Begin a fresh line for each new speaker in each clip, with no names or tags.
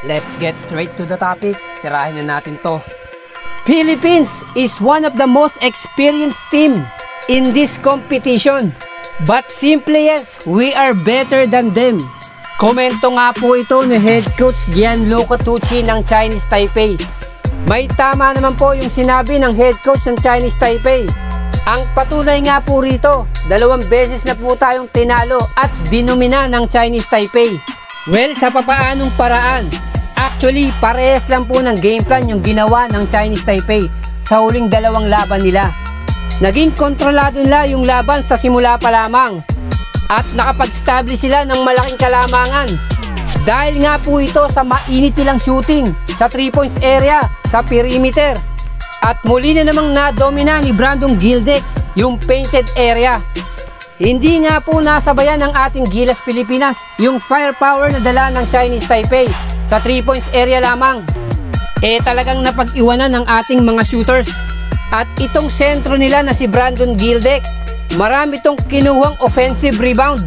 Let's get straight to the topic. Tirahin na natin to. Philippines is one of the most experienced team in this competition. But simply yes, we are better than them. Komento nga po ito ni Head Coach Gianluca Tucci ng Chinese Taipei. May tama naman po yung sinabi ng Head Coach ng Chinese Taipei. Ang patunay nga po rito, 2 beses na po tayong tinalo at dinomina ng Chinese Taipei. Well, sa papaanong paraan? Actually, parehas lang po ng game plan yung ginawa ng Chinese Taipei sa huling 2 laban nila. Naging kontrolado nila yung laban sa simula pa lamang at nakapag-establish sila ng malaking kalamangan. Dahil nga po ito sa mainit nilang shooting sa 3 points area, sa perimeter. At muli na namang nadomina ni Brandon Gildek yung painted area. Hindi nga po nasabayan ng ating Gilas Pilipinas yung firepower na dala ng Chinese Taipei sa 3 points area lamang. Talagang napag-iwanan ng ating mga shooters. At itong sentro nila na si Brandon Gildek, marami itong kinuhang offensive rebound,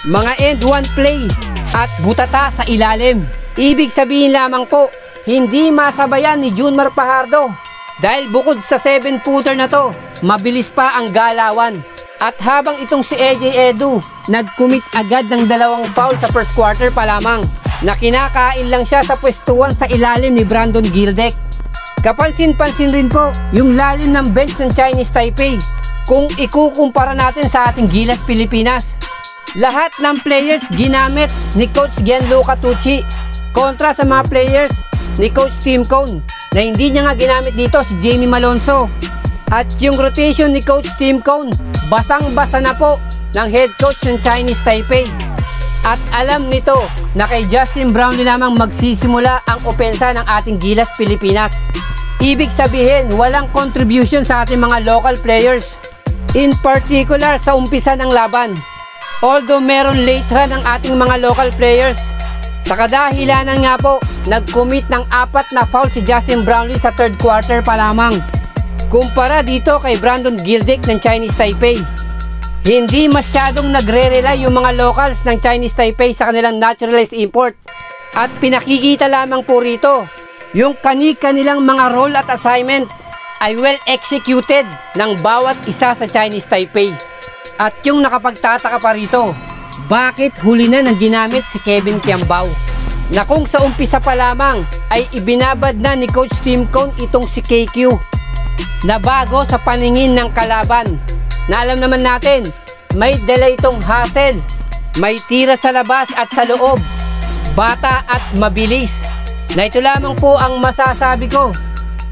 mga end one play at butata sa ilalim. Ibig sabihin lamang po, hindi masabayan ni Junmar Fajardo. Dahil bukod sa 7-footer na to, mabilis pa ang galawan. At habang itong si AJ Edu, nag-commit agad ng 2 foul sa first quarter pa lamang, na kinakain lang siya sa pwestuhan sa ilalim ni Brandon Gildek. Kapansin-pansin rin po yung lalim ng bench ng Chinese Taipei kung ikukumpara natin sa ating Gilas Pilipinas. Lahat ng players ginamit ni Coach Gianluca Tucci kontra sa mga players ni Coach Tim Cone na hindi niya nga ginamit dito si Jamie Malonzo. At yung rotation ni Coach Tim Cone, basang-basa na po ng head coach ng Chinese Taipei. At alam nito na kay Justin Brownlee lamang magsisimula ang opensa ng ating Gilas Pilipinas. Ibig sabihin, walang contribution sa ating mga local players, in particular sa umpisa ng laban. Although meron late run ng ating mga local players, sa kadahilanan nga po, nag-commit ng 4 na foul si Justin Brownlee sa 3rd quarter pa lamang. Kumpara dito kay Brandon Gildek ng Chinese Taipei. Hindi masyadong nagre-rely yung mga locals ng Chinese Taipei sa kanilang naturalized import. At pinakikita lamang po rito, yung kanilang mga role at assignment ay well executed ng bawat isa sa Chinese Taipei. At yung nakapagtataka pa rito, bakit huli na nang ginamit si Kevin Kiambao? Na kung sa umpisa pa lamang ay ibinabad na ni Coach Tim Cone itong si KQ na bago sa paningin ng kalaban. Na alam naman natin, may dala itong hustle, may tira sa labas at sa loob, bata at mabilis. Na ito lamang po ang masasabi ko,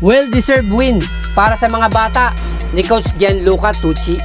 well-deserved win para sa mga bata ni Coach Gianluca Tucci.